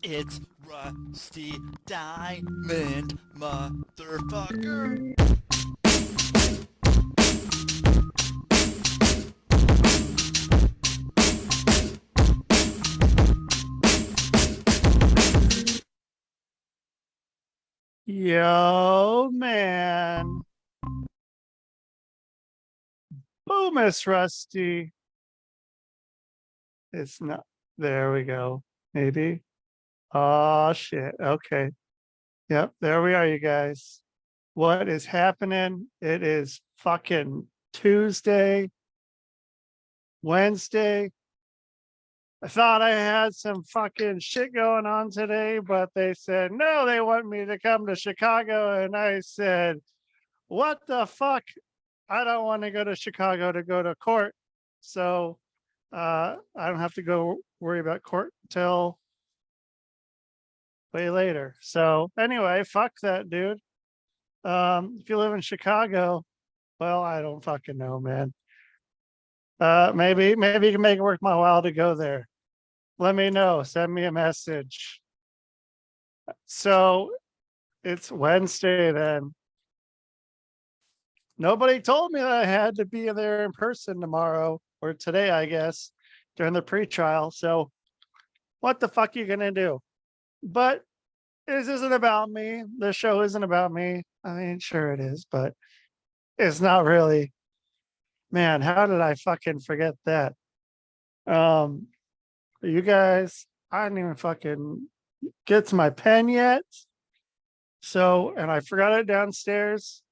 It's Rusty Diamond, motherfucker. Yo, man. Boom, Miss Rusty. It's not. There we go. Maybe. Oh, shit. Okay. Yep. There we are, you guys. What is happening? It is fucking Tuesday, Wednesday. I thought I had some fucking shit going on today, but they said, no, they want me to come to Chicago. And I said, what the fuck? I don't want to go to Chicago to go to court. So I don't have to go worry about court until way later. So anyway, fuck that, dude. If you live in Chicago, well, I don't fucking know, man. Maybe you can make it worth my while to go there. Let me know. Send me a message. So it's Wednesday then. Nobody told me that I had to be there in person tomorrow or today, I guess, during the pre-trial. So what the fuck are you gonna do? But this isn't about me. The show isn't about me. I mean, sure it is, but it's not really. Man, how did I fucking forget that? Um, you guys, I didn't even fucking get to my pen yet. So, and I forgot it downstairs.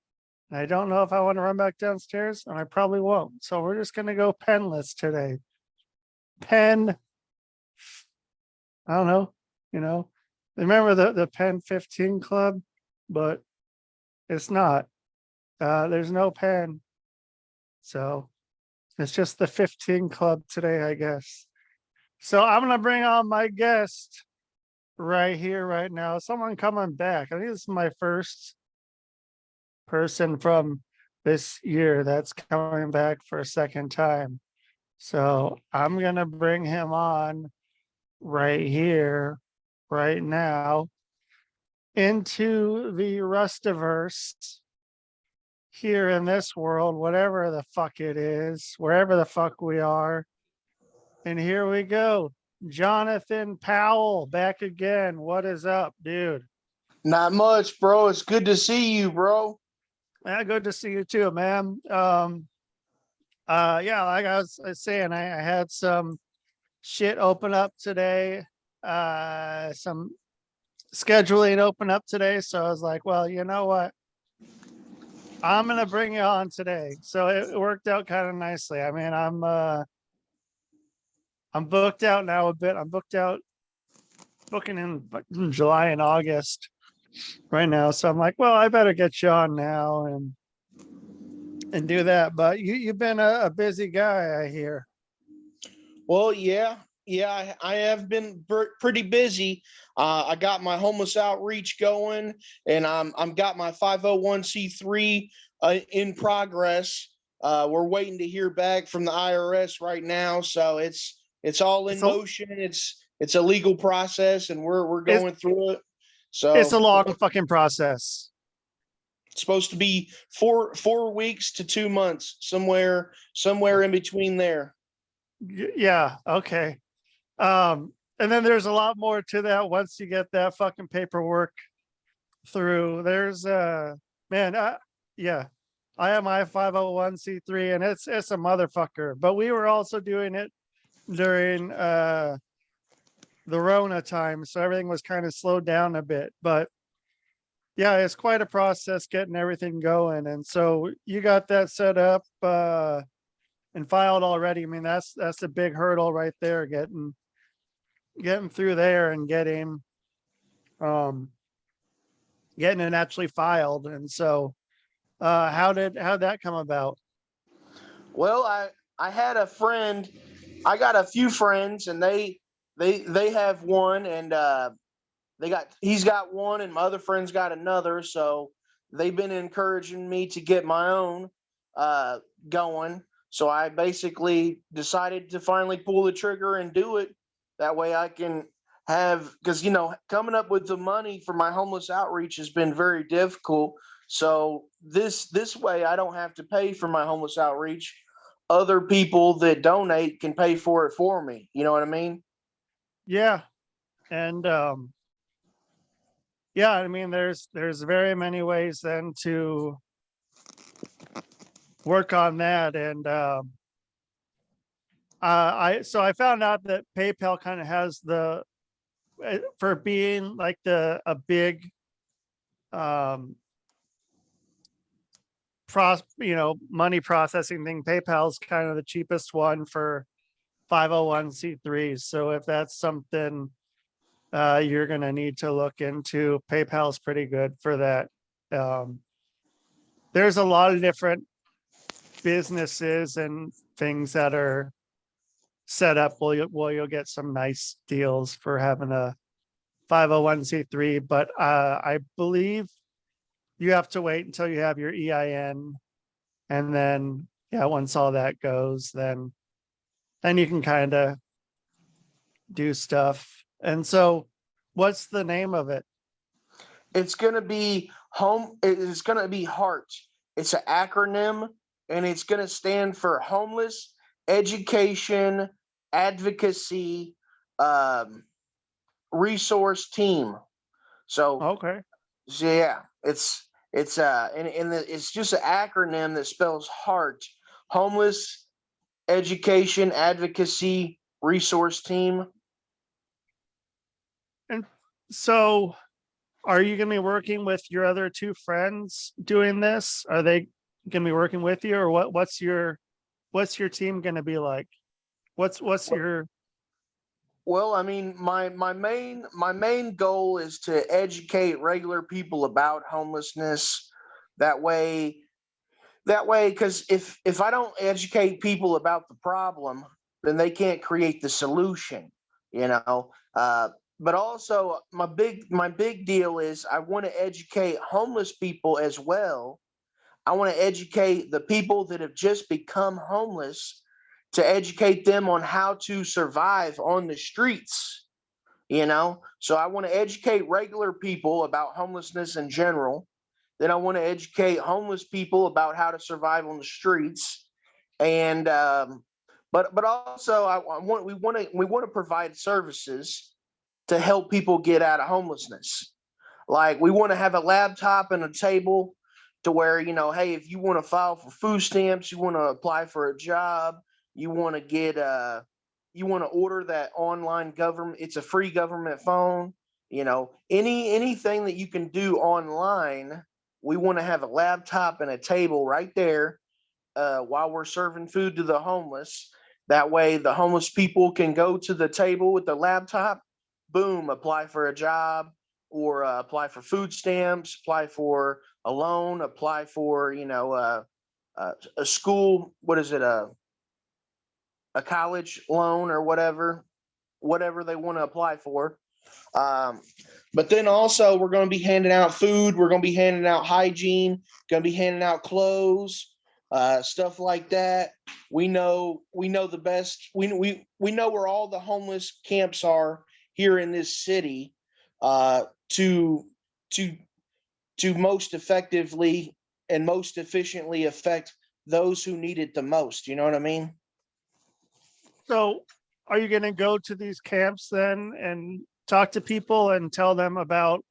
I don't know if I want to run back downstairs, and I probably won't. So we're just gonna go penless today. Pen, I don't know, you know. Remember the Pen 15 Club, but it's not. There's no pen. So it's just the 15 Club today, I guess. So I'm gonna bring on my guest right here, right now. Someone coming back. I think this is my first person from this year that's coming back for a second time. So I'm gonna bring him on right here, right now, into the Rustiverse here in this world, whatever the fuck it is, wherever the fuck we are. And here we go. Jonathan Powell back again. What is up, dude? Not much, bro. It's good to see you, bro. Yeah, good to see you too, man. Yeah, like I was saying, I had some shit open up today. Some scheduling open up today. So I was like, well, you know what? I'm gonna bring you on today. So it worked out kind of nicely. I mean, I'm booked out now a bit. I'm booked out booking in July and August right now. So I'm like, well, I better get you on now and do that. But you've been a busy guy, I hear. Well, yeah, I have been pretty busy. I got my homeless outreach going, and I'm got my 501c3 in progress. We're waiting to hear back from the IRS right now, so it's all in It's a motion. It's a legal process, and we're it's going through it. it's a So long fucking process. it's supposed to be four weeks to 2 months, somewhere in between there. Yeah, okay. And then there's a lot more to that once you get that fucking paperwork through. There's man, yeah. I have my 501c3 and it's a motherfucker. But we were also doing it during the Rona time, so everything was kind of slowed down a bit. But yeah, it's quite a process getting everything going. And so you got that set up and filed already. I mean, that's a big hurdle right there, getting through there and um getting it actually filed. And so how'd that come about? Well, I had a friend. I got a few friends, and they have one, and he's got one, and my other friend's got another. So they've been encouraging me to get my own uh, going. So I basically decided to finally pull the trigger and do it. That way, I can because coming up with the money for my homeless outreach has been very difficult. So this way I don't have to pay for my homeless outreach. Other people that donate can pay for it for me. You know what I mean? Yeah. And yeah, I mean, there's very many ways then to work on that. And I found out that PayPal kind of has for being like a big um money processing thing. PayPal's kind of the cheapest one for 501c3s. So if that's something you're going to need to look into, PayPal's pretty good for that. Um, there's a lot of different businesses and things that are set up where you'll get some nice deals for having a 501c3. But I believe you have to wait until you have your EIN. And then, yeah, once all that goes, then you can kind of do stuff. And so, what's the name of it? It's gonna be home. It's gonna be HEART. It's an acronym, and it's gonna stand for Homeless Education Advocacy Resource Team. So, Okay. so yeah, it's just an acronym that spells HEART, Homeless Education Advocacy Resource Team. And so, are you going to be working with your other two friends doing this? Are they going to be working with you, or what's your team going to be like? What's your Well, I mean, my main goal is to educate regular people about homelessness. That way, because if I don't educate people about the problem, then they can't create the solution. You know. But also, my big deal is I want to educate homeless people as well. I want to educate the people that have just become homeless, to educate them on how to survive on the streets. So I want to educate regular people about homelessness in general. Then I want to educate homeless people about how to survive on the streets. And but also we want to provide services to help people get out of homelessness. Like, we want to have a laptop and a table to where, hey, if you want to file for food stamps, you want to apply for a job, you want to you want to order that online government, it's a free government phone, anything that you can do online, we want to have a laptop and a table right there while we're serving food to the homeless. That way, the homeless people can go to the table with the laptop, boom, apply for a job, or apply for food stamps, apply for a loan, apply for a school. What is it? A college loan or whatever they want to apply for. Um, but then also, we're going to be handing out food. We're going to be handing out hygiene. Going to be handing out clothes, stuff like that. We know the best. We know where all the homeless camps are here in this city, to to most effectively and most efficiently affect those who need it the most. You know what I mean? so are you going to go to these camps then and talk to people and tell them about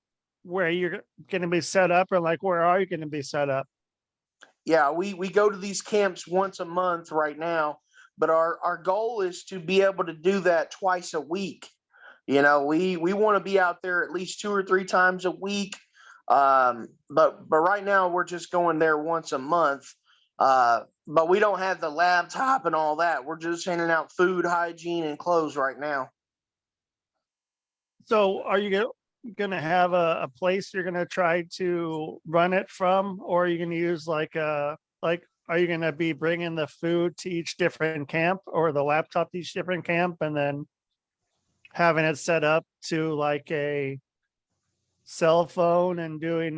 where you're going to be set up, or like where are you going to be set up? Yeah, we go to these camps once a month right now, but our goal is to be able to do that twice a week. We want to be out there at least 2 or 3 times a week. But right now we're just going there once a month. But we don't have the laptop and all that. We're just handing out food, hygiene, and clothes right now. So are you going to have a place you're going to try to run it from, or are you going to use are you going to be bringing the food to each different camp, or the laptop to each different camp, and then having it set up to like a cell phone and doing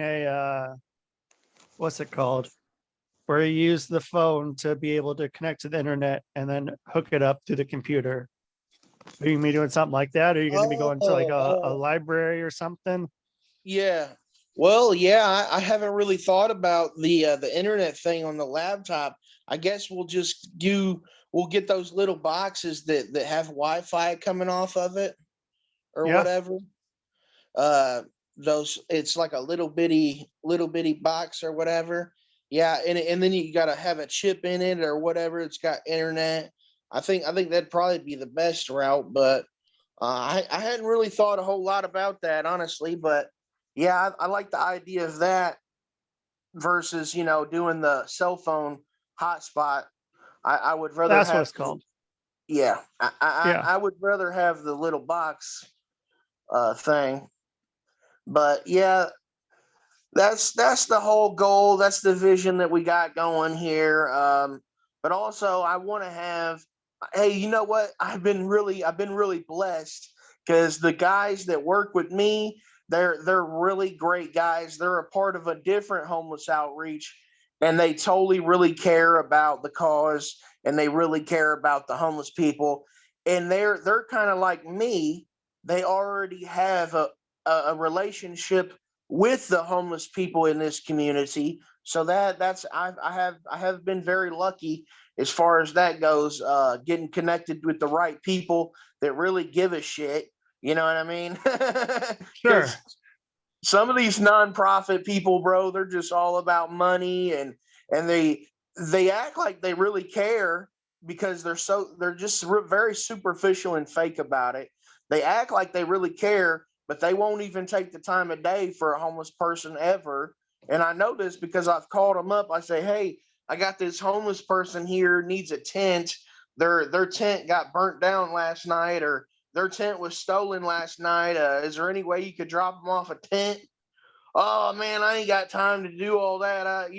what's it called, where you use the phone to be able to connect to the internet and then hook it up to the computer? Are you gonna be doing something like that? Are you going to be going to like a Oh, library or something? yeah. Well, yeah, I haven't really thought about the internet thing on the laptop. I guess we'll get those little boxes that have Wi-Fi coming off of it or Yeah, whatever. Uh those It's like a little bitty box or whatever. Yeah, and then you gotta have a chip in it or whatever. It's got internet. I think that'd probably be the best route, but I hadn't really thought a whole lot about that, honestly. But yeah, I like the idea of that versus, doing the cell phone hotspot. I would rather that's what have it's called. yeah, Yeah. I would rather have the little box thing. But yeah, that's the whole goal. That's the vision that we got going here. But also, I want to have. Hey, you know what? I've been really blessed because the guys that work with me, they're really great guys. They're a part of a different homeless outreach, and they totally really care about the cause, and they really care about the homeless people. And they're kind of like me. They already have a relationship with the homeless people in this community. So that's I have been very lucky as far as that goes, getting connected with the right people that really give a shit. You know what I mean? Because Sure. some of these nonprofit people, bro, they're just all about money, and they act like they really care because they're just very superficial and fake about it. They act like they really care, but they won't even take the time of day for a homeless person ever. And I know this because I've called them up. I say, hey, I got this homeless person here, needs a tent. Their tent got burnt down last night, or their tent was stolen last night. Is there any way you could drop them off a tent? Oh man, I ain't got time to do all that. I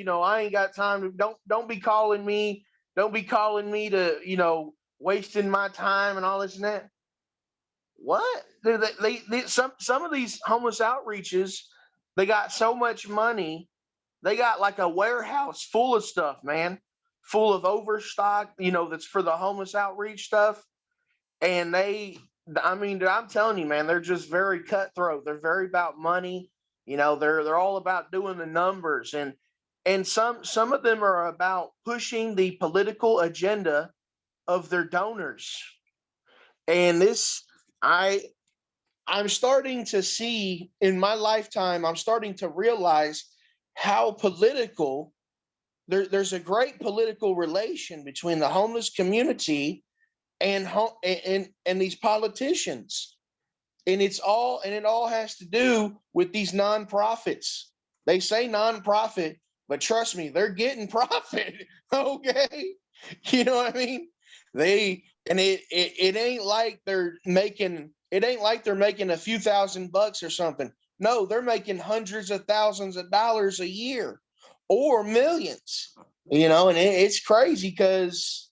ain't got time to. Don't be calling me. Don't be calling me to, wasting my time and all this and that. What? Some of these homeless outreaches, they got so much money. They got like a warehouse full of stuff, man, full of overstock. That's for the homeless outreach stuff. And I mean, dude, I'm telling you, man, they're just very cutthroat. They're very about money. They're all about doing the numbers, and some of them are about pushing the political agenda of their donors. And this, I I'm starting to see in my lifetime, I'm starting to realize how political there's a great political relation between the homeless community and these politicians. And it all has to do with these nonprofits. They say nonprofit, but trust me, they're getting profit. Okay. You know what I mean? It ain't like they're making a few $1,000s or something. No, they're making hundreds of thousands of dollars a year or millions. And it's crazy because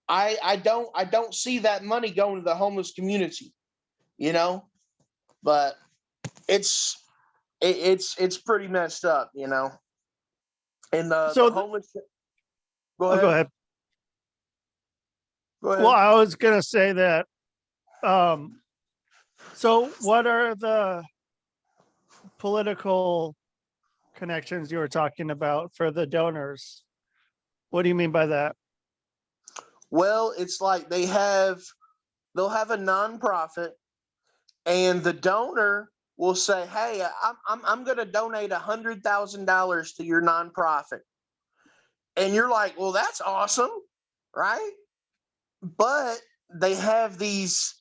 I don't see that money going to the homeless community, you know, but it's it's pretty messed up. And the So, homeless. Go oh, go ahead. ahead. Go Well, ahead. I was gonna say that. Um, so what are the political connections you were talking about for the donors? What do you mean by that? Well, it's like they'll have a nonprofit, and the donor will say, "Hey, I'm going to donate $100,000 to your nonprofit," and you're like, "Well, that's awesome, right?" But they have these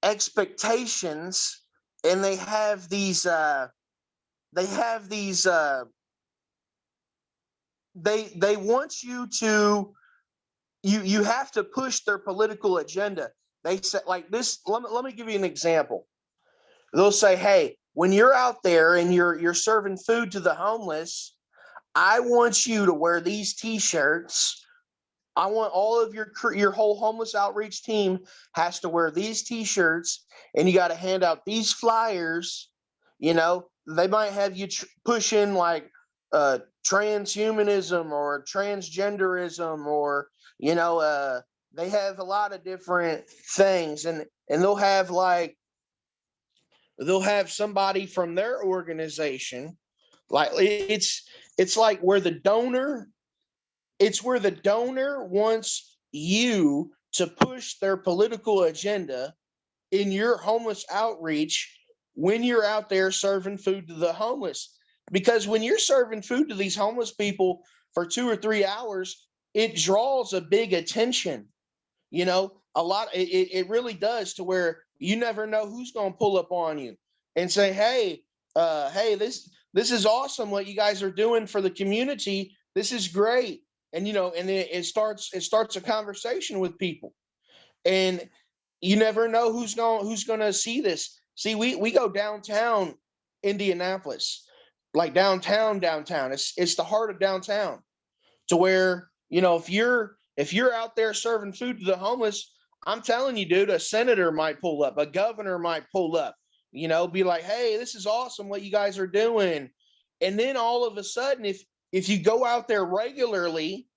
expectations, and they have these they want you to you have to push their political agenda. They say like this. Let me give you an example. They'll say, "Hey, when you're out there and you're serving food to the homeless, I want you to wear these T-shirts. I want all of your whole homeless outreach team has to wear these T-shirts, and you got to hand out these flyers. They might have you push in like transhumanism or transgenderism, or They have a lot of different things, and they'll have somebody from their organization. Like it's like where the donor, it's where the donor wants you to push their political agenda in your homeless outreach when you're out there serving food to the homeless. Because when you're serving food to these homeless people for 2 or 3 hours, it draws a big attention. It really does, to where you never know who's going to pull up on you and say, hey, this is awesome what you guys are doing for the community. This is great. And it starts a conversation with people. And you never know who's going to see this. See, we go downtown Indianapolis, like downtown. It's the heart of downtown, to where, if you're out there serving food to the homeless, I'm telling you, dude, a senator might pull up, a governor might pull up, be like, hey, this is awesome what you guys are doing. And then all of a sudden, if you go out there regularly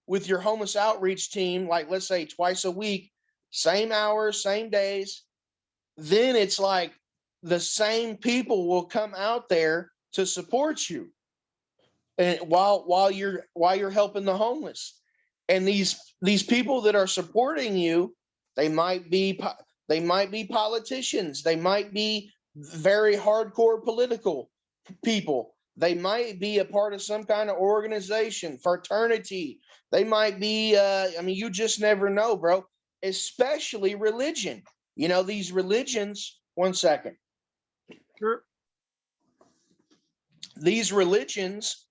with your homeless outreach team, like let's say twice a week, same hours, same days, then it's like the same people will come out there to support you, and while you're helping the homeless. And these people that are supporting you, they might be politicians, they might be very hardcore political people, they might be a part of some kind of organization, fraternity, they might be you just never know, bro. Especially religion. These religions, one second. Sure. These religions,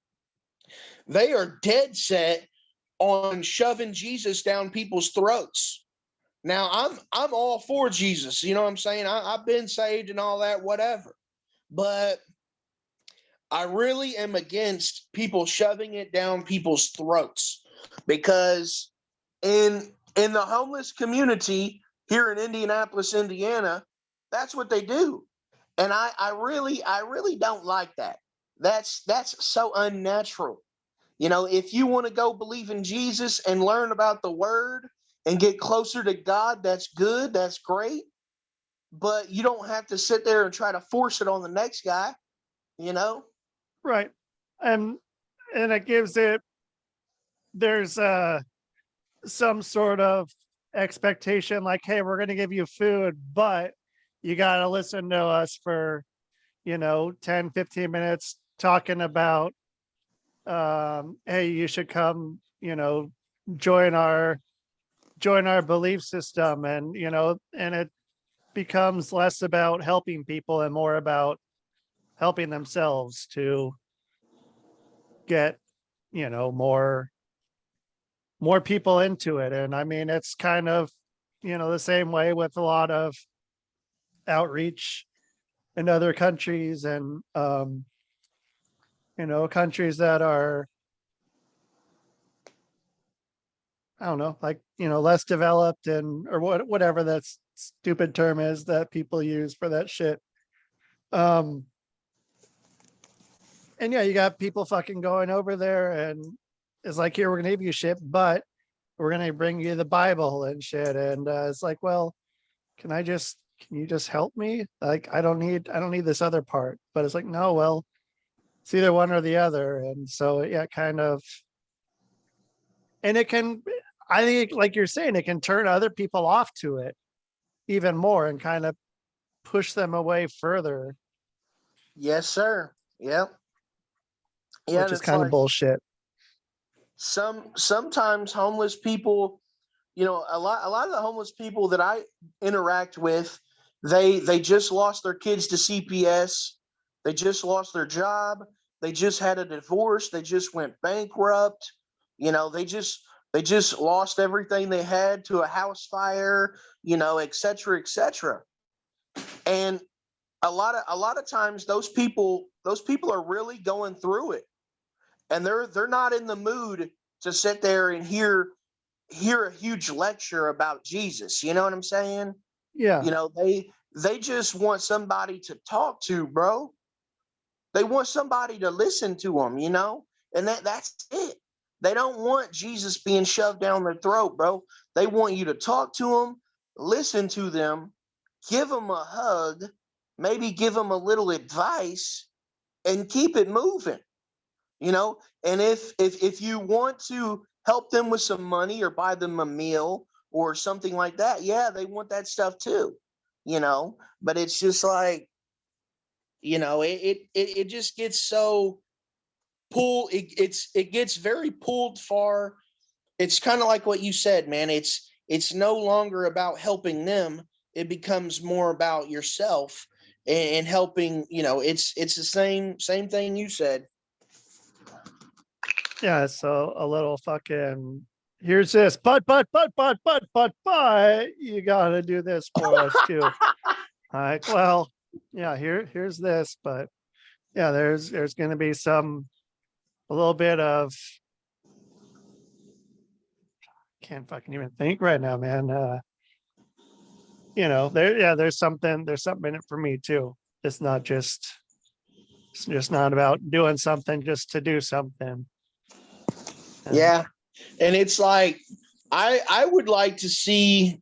they are dead set on shoving Jesus down people's throats. Now, I'm all for Jesus. You know what I'm saying? I've been saved and all that, whatever. But I really am against people shoving it down people's throats, because in the homeless community here in Indianapolis, Indiana, that's what they do. And I really don't like that. That's so unnatural. If you want to go believe in Jesus and learn about the word and get closer to God, that's good, that's great. But you don't have to sit there and try to force it on the next guy, Right. And it gives there's some sort of expectation, like, hey, we're going to give you food, but you got to listen to us for 10-15 minutes talking about hey, you should come join our belief system. And and it becomes less about helping people and more about helping themselves to get more people into it. And I mean, it's kind of the same way with a lot of outreach in other countries, and countries that are, I don't know, like less developed, and or whatever that stupid term is that people use for that shit. And yeah, you got people fucking going over there, and it's like, here, we're gonna give you shit, but we're gonna bring you the Bible and shit. And it's like, well, can you just help me? Like, I don't need this other part. But it's like, no, well, it's either one or the other. And so yeah, kind of, and it can, I think, like you're saying, it can turn other people off to it even more and kind of push them away further. Yes, sir. Yep. Yeah, which is kind of bullshit. Sometimes homeless people, a lot of the homeless people that I interact with, they just lost their kids to CPS, they just lost their job, they just had a divorce, they just went bankrupt, they just lost everything they had to a house fire, et cetera, et cetera. And a lot of times those people are really going through it, and they're not in the mood to sit there and hear a huge lecture about Jesus. You know what I'm saying? Yeah. They just want somebody to talk to, bro. They want somebody to listen to them, and that's it. They don't want Jesus being shoved down their throat, bro. They want you to talk to them, listen to them, give them a hug, maybe give them a little advice, and keep it moving. And if you want to help them with some money or buy them a meal or something like that, yeah, they want that stuff too. But it's just like, it just gets so it gets very pulled far. It's kind of like what you said, man. It's no longer about helping them. It becomes more about yourself and helping. It's the same thing you said. Yeah, so a little fucking here's this, but you gotta do this for us too. Like, well, yeah, here's this, but yeah, there's gonna be a little bit of can't fucking even think right now, man. There's something in it for me too. It's just not about doing something just to do something. Yeah. And it's like, I would like to see,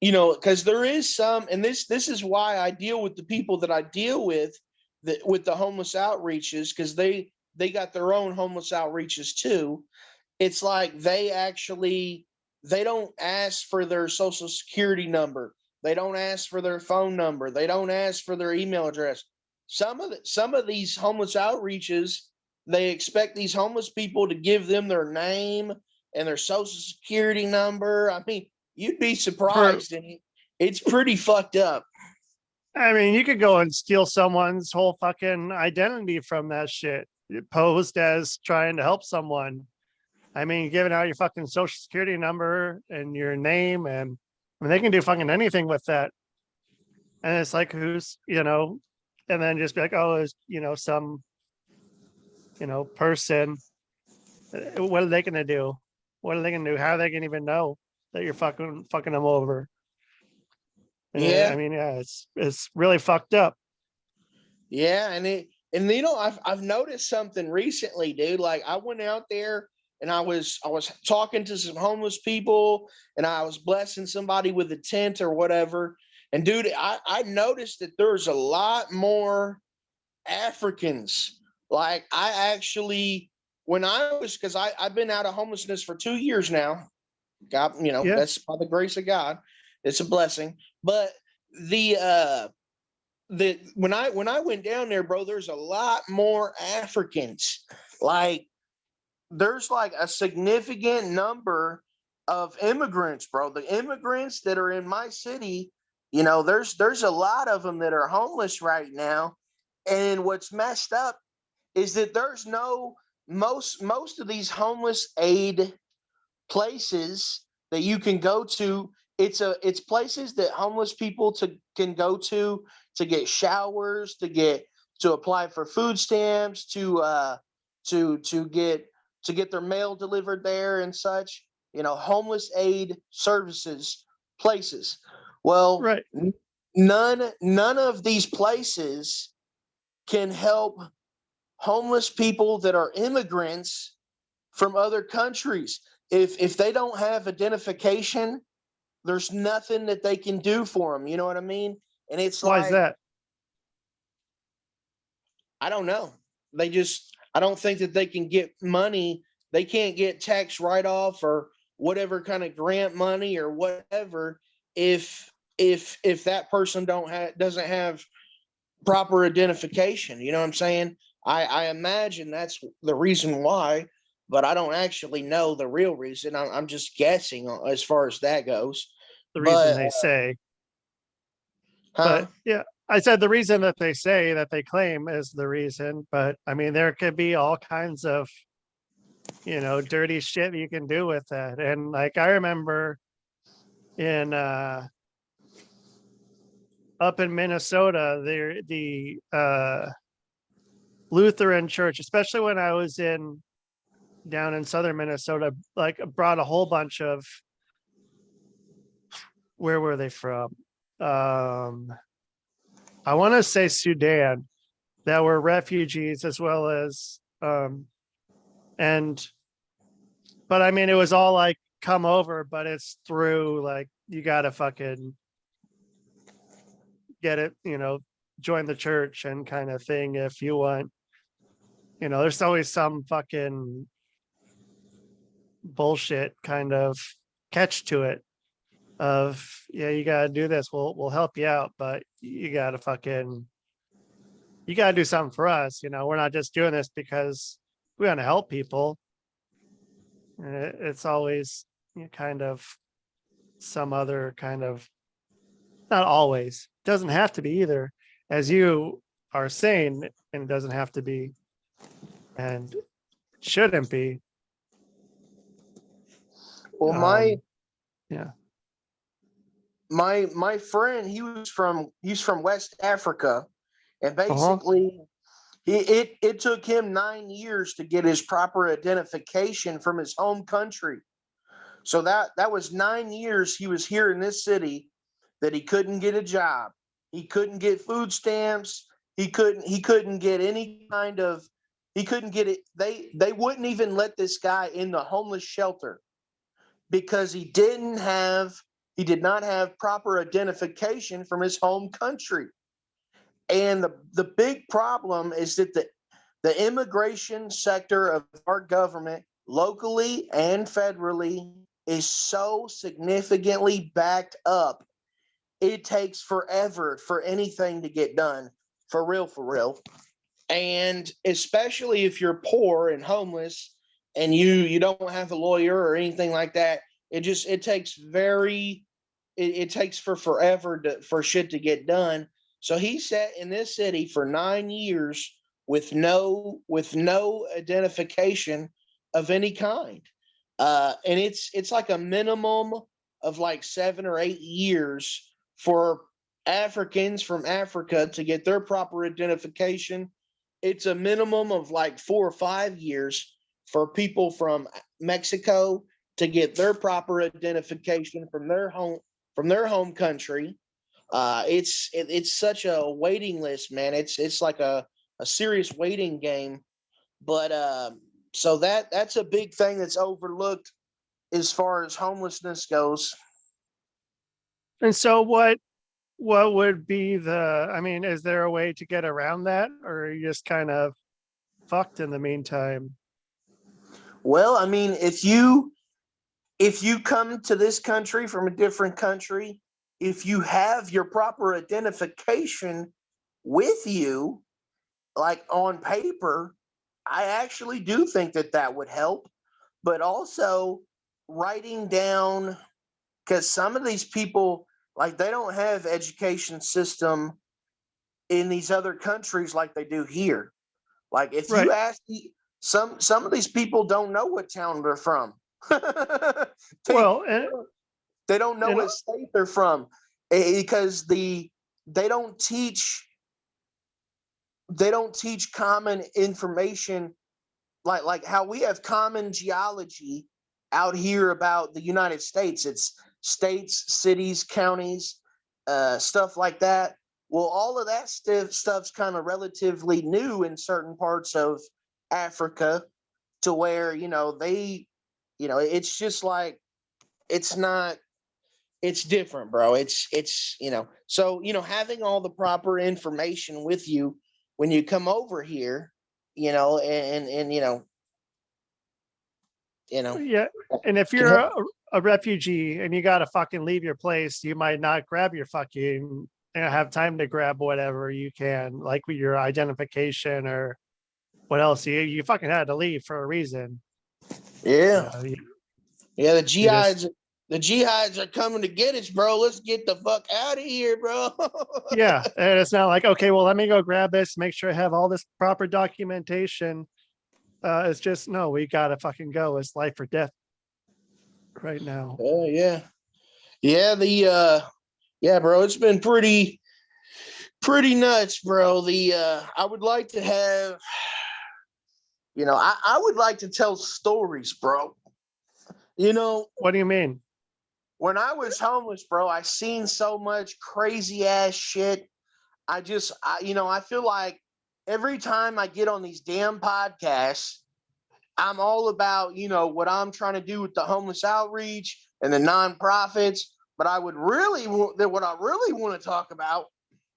because there is some, and this is why I deal with the people that I deal with the homeless outreaches, because they got their own homeless outreaches too. It's like they don't ask for their social security number. They don't ask for their phone number. They don't ask for their email address. Some of these homeless outreaches, they expect these homeless people to give them their name and their social security number. I mean, you'd be surprised, and it's pretty fucked up. I mean, you could go and steal someone's whole fucking identity from that shit, posed as trying to help someone. I mean, giving out your fucking social security number and your name, and I mean, they can do fucking anything with that. And it's like, and then just be like, oh, it's, some, person. What are they going to do? What are they going to do? How are they going to even know that you're fucking them over? And Yeah. I mean, yeah, it's really fucked up. Yeah. And I've noticed something recently, dude. Like, I went out there and I was talking to some homeless people, and I was blessing somebody with a tent or whatever. And dude, I noticed that there's a lot more Africans. Like, I actually, because I've been out of homelessness for 2 years now. God, Yeah. that's by the grace of God. It's a blessing. But when I went down there, bro, there's a lot more Africans. Like, there's like a significant number of immigrants, bro. The immigrants that are in my city, there's a lot of them that are homeless right now. And what's messed up is that there's most of these homeless aid places that you can go to. It's places that homeless people can go to get showers, to apply for food stamps, to get their mail delivered there and such. Homeless aid services places. Well, Right. none of these places can help homeless people that are immigrants from other countries. If they don't have identification, there's nothing that they can do for them. You know what I mean? And it's Why is like, that? I don't know. I don't think that they can get money. They can't get tax write-off or whatever kind of grant money or whatever if that person doesn't have proper identification. You know what I'm saying? I imagine that's the reason why, but I don't actually know the real reason. I'm just guessing as far as that goes. The reason But they say, huh? but yeah, I said the reason that they say that they claim is the reason, but I mean, there could be all kinds of, dirty shit you can do with that. And like, I remember in, up in Minnesota, the Lutheran church, especially when I was down in southern Minnesota, like brought a whole bunch of, where were they from? I want to say Sudan, that were refugees as well as, but I mean, it was all like come over, but it's through like you gotta fucking get it, join the church and kind of thing if you want. There's always some fucking bullshit kind of catch to it of, yeah, you gotta do this. We'll help you out, but you gotta do something for us. We're not just doing this because we want to help people. It's always kind of some other kind of, not always, doesn't have to be either, as you are saying, and it doesn't have to be and shouldn't be. Well, yeah. My friend, he's from West Africa, and basically it took him 9 years to get his proper identification from his home country. So that was 9 years he was here in this city that he couldn't get a job. He couldn't get food stamps. He couldn't get any kind of, he couldn't get it. They wouldn't even let this guy in the homeless shelter because he did not have proper identification from his home country. And the big problem is that the immigration sector of our government, locally and federally, is so significantly backed up. It takes forever for anything to get done, for real. And especially if you're poor and homeless and you don't have a lawyer or anything like that, it takes for forever for shit to get done. So he sat in this city for 9 years with no identification of any kind. And it's like a minimum of like 7 or 8 years for Africans from Africa to get their proper identification. It's a minimum of like 4 or 5 years for people from Mexico to get their proper identification from their home country. It's such a waiting list, man. It's like a serious waiting game. But so that's a big thing that's overlooked as far as homelessness goes. And so what would be is there a way to get around that, or are you just kind of fucked in the meantime? Well, I mean, if you come to this country from a different country, if you have your proper identification with you, like on paper, I actually do think that would help. But also writing down, because some of these people, like, they don't have education system in these other countries like they do here. Like, if Right. you ask some of these people don't know what town they're from. They don't know what state they're from because they don't teach common information like how we have common geology out here about the United States. It's states, cities, counties, stuff like that. Well, all of that stuff's kind of relatively new in certain parts of Africa, to where it's just like, it's different, bro. It's so having all the proper information with you when you come over here, and Yeah. And if you're a refugee and you got to fucking leave your place, you might not grab your fucking have time to grab whatever you can, like with your identification or what else. You fucking had to leave for a reason. Yeah. Yeah, the jihads are coming to get us, bro. Let's get the fuck out of here, bro. Yeah. And it's not like, okay, well, let me go grab this, make sure I have all this proper documentation. It's just, no, we gotta fucking go. It's life or death right now. Oh yeah. Yeah, yeah, bro, it's been pretty nuts, bro. I would like to have, I would like to tell stories, bro. What do you mean? When I was homeless, bro, I seen so much crazy ass shit. I feel like every time I get on these damn podcasts, I'm all about, what I'm trying to do with the homeless outreach and the nonprofits. But what I really want to talk about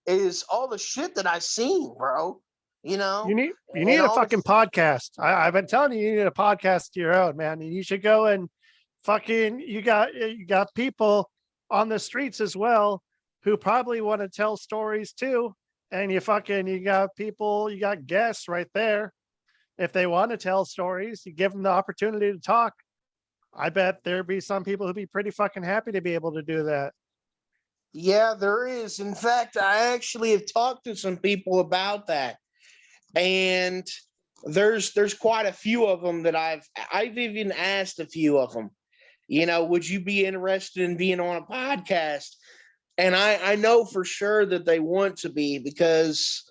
is all the shit that I've seen, bro. You need And a all fucking podcast. I've been telling you, you need a podcast of your own, man. And you should go and fucking you got people on the streets as well who probably want to tell stories too. And you got people, you got guests right there. If they want to tell stories, you give them the opportunity to talk. I bet there'd be some people who'd be pretty fucking happy to be able to do that. Yeah, there is. In fact, I actually have talked to some people about that. And there's quite a few of them that I've even asked a few of them, would you be interested in being on a podcast? And I know for sure that they want to be, because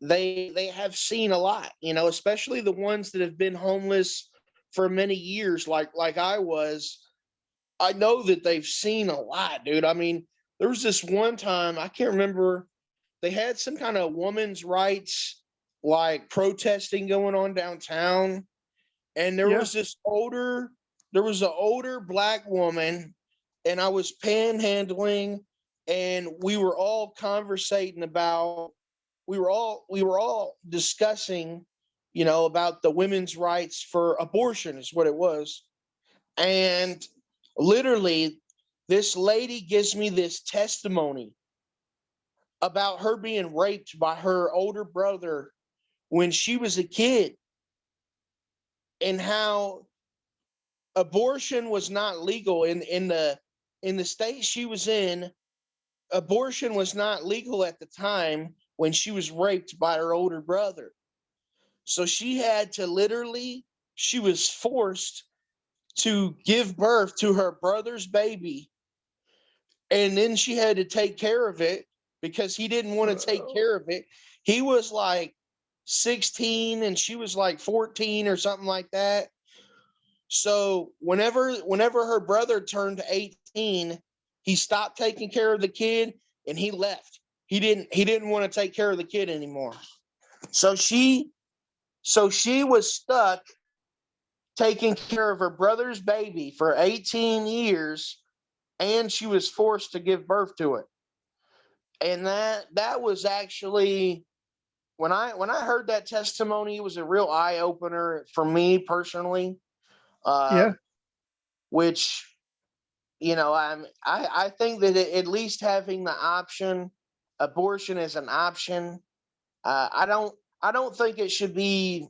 they have seen a lot, especially the ones that have been homeless for many years, like I was. I know that they've seen a lot, dude. I mean, there was this one time, I can't remember, they had some kind of women's rights like protesting going on downtown, and there Yeah. was an older black woman, and I was panhandling, and we were all conversating about, we were all discussing, about the women's rights for abortion is what it was. And literally, this lady gives me this testimony about her being raped by her older brother when she was a kid, and how abortion was not legal in the state she was in. Abortion was not legal at the time when she was raped by her older brother. So she was forced to give birth to her brother's baby, and then she had to take care of it because he didn't want to take care of it. He was like 16 and she was like 14 or something like that. So whenever her brother turned 18, he stopped taking care of the kid and he left. He didn't want to take care of the kid anymore. So she was stuck taking care of her brother's baby for 18 years, and she was forced to give birth to it. And that was actually, when I heard that testimony, it was a real eye opener for me personally. Yeah. Which, I think that at least having the option, abortion is an option. I don't think it should be.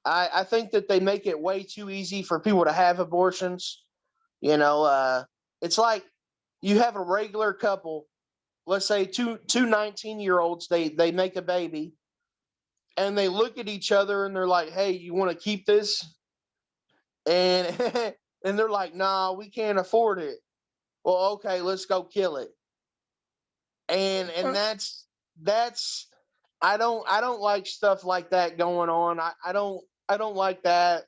I think that they make it way too easy for people to have abortions. It's like you have a regular couple, let's say two 19-year-olds, they make a baby, and they look at each other and they're like, "Hey, you want to keep this?" And and they're like, "Nah, we can't afford it." Well, okay, let's go kill it. And that's I don't like stuff like that going on. I don't like that.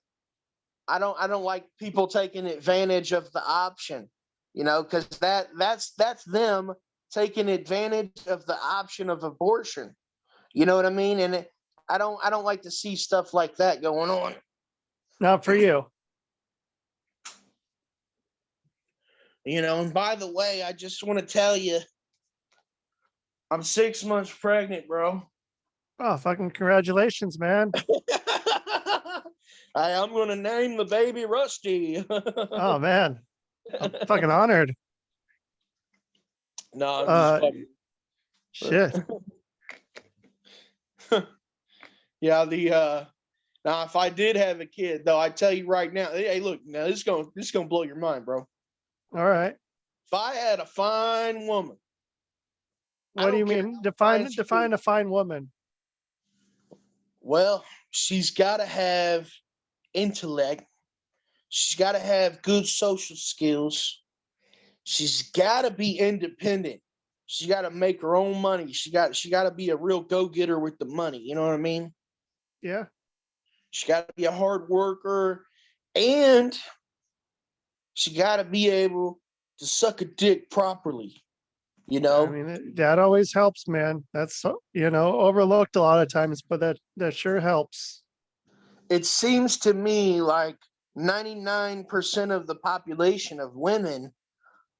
I don't like people taking advantage of the option, because that's them taking advantage of the option of abortion. You know what I mean? And I don't like to see stuff like that going on. Not for you. And by the way, I just want to tell you, I'm 6 months pregnant, bro. Oh, fucking congratulations, man. I'm gonna name the baby Rusty. Oh man. I'm fucking honored. No, I'm just fucking. Shit. Yeah, now if I did have a kid, though, I tell you right now, hey, look, now this is gonna blow your mind, bro. All right. If I had a fine woman, What do you mean? Define a fine woman. well, she's got to have intellect. She's got to have good social skills. She's got to be independent. She got to make her own money. She got to be a real go-getter with the money. You know what I mean? Yeah. She got to be a hard worker, and she got to be able to suck a dick properly. I mean, that always helps, man. That's overlooked a lot of times, but that sure helps. it seems to me like 99% of the population of women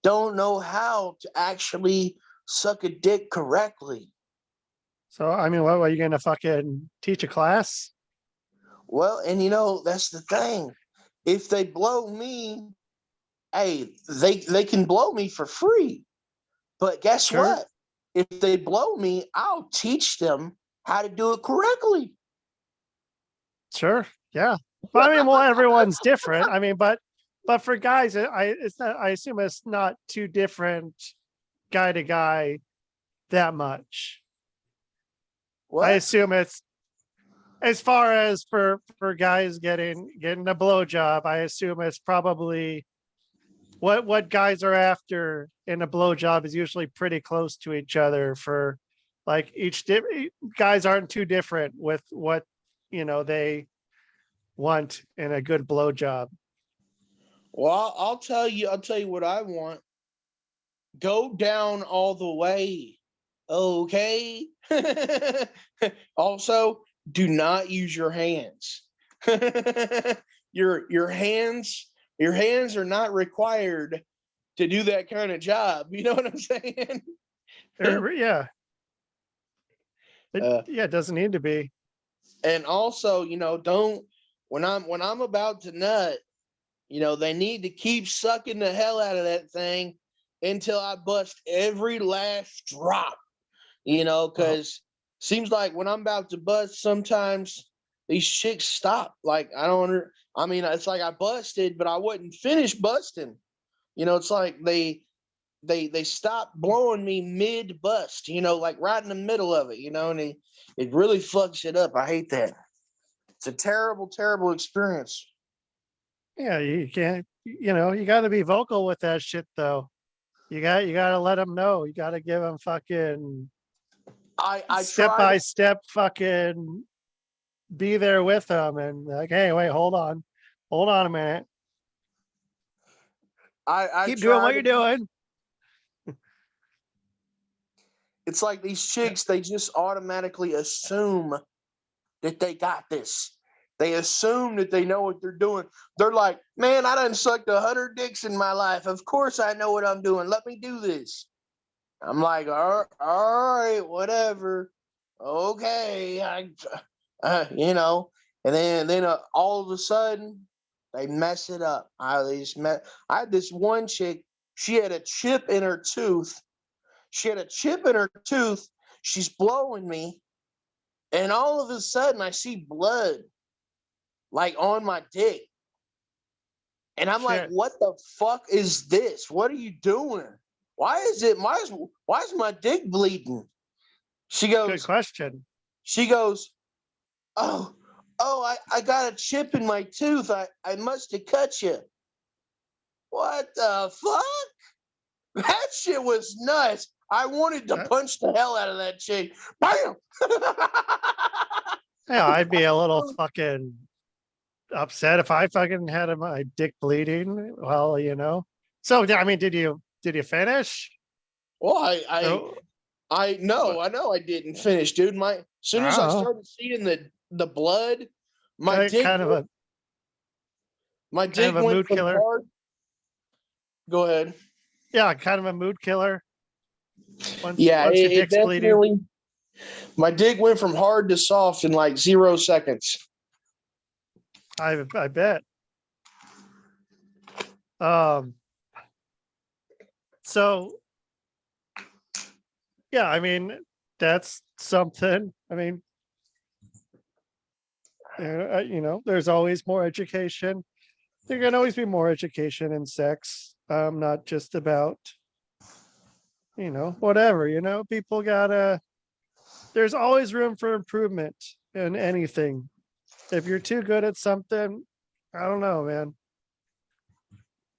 don't know how to actually suck a dick correctly. So, I mean, what are you going to fucking teach a class? Well, and that's the thing. If they blow me, hey, they can blow me for free. But guess Sure. what? If they blow me, I'll teach them how to do it correctly. Sure. Yeah. But I mean, well, everyone's different. I mean, but for guys, it's not, I assume it's not too different guy to guy that much. I What? assume it's as far as for guys getting a blowjob, I assume it's probably what guys are after in a blowjob is usually pretty close to each other for like guys aren't too different with what they want in a good blowjob. Well, I'll tell you what I want. Go down all the way. Okay. Also, do not use your hands. your hands are not required to do that kind of job. You know what I'm saying? Yeah. It doesn't need to be. And also, don't when I'm about to nut, they need to keep sucking the hell out of that thing until I bust every last drop. Because seems like when I'm about to bust, sometimes these chicks stop. Like I mean, it's like I busted, but I wasn't finished busting. It's like they stop blowing me mid bust. Like right in the middle of it. And it really fucks it up. I hate that. It's a terrible, terrible experience. Yeah, you can't. You got to be vocal with that shit, though. You got to let them know. You got to give them fucking I step try by to step fucking be there with them and like, hey, wait, hold on a minute. I Keep doing try what to you're doing. It's like these chicks, they just automatically assume that they got this. They assume that they know what they're doing. They're like, man, I done sucked 100 dicks in my life. Of course I know what I'm doing. Let me do this. I'm like, all right, whatever. Okay. And then all of a sudden they mess it up. I had this one chick, she had a chip in her tooth. She's blowing me. And all of a sudden I see blood like on my dick. And I'm like, Shit. what the fuck is this? What are you doing? Why is my dick bleeding? She Good goes, question. oh, I got a chip in my tooth. I must have cut you. What the fuck? That shit was nuts. I wanted to punch the hell out of that chick. Bam! Yeah, I'd be a little fucking upset if I fucking had my dick bleeding. Well. So I mean, did you finish? Well, Oh, I know I didn't finish, dude. As soon as I oh, started seeing the blood, my kind dick of a went mood from killer. hard. Go ahead. Yeah, kind of a mood killer. Once Yeah, your it dick's bleeding. definitely. My dick went from hard to soft in like 0 seconds. I bet. So yeah, I mean, that's something. I mean, there's always more education. There can always be more education in sex. Not just about, whatever, people there's always room for improvement in anything. If you're too good at something, I don't know, man.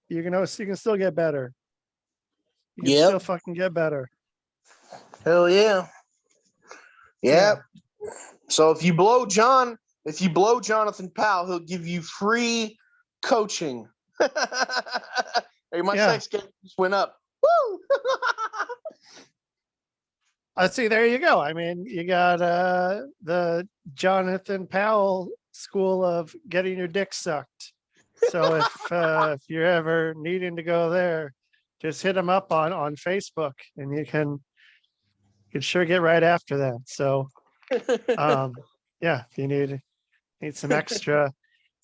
You can still get better. You can still Yep. fucking get better. Hell yeah. Yeah. Yep. So if you blow Jonathan Powell, he'll give you free coaching. Hey, my Yeah. sex game just went up. Woo! I see. There you go. I mean, you got the Jonathan Powell school of getting your dick sucked. So if you're ever needing to go there, just hit them up on Facebook, and you can sure get right after that. So yeah, if you need some extra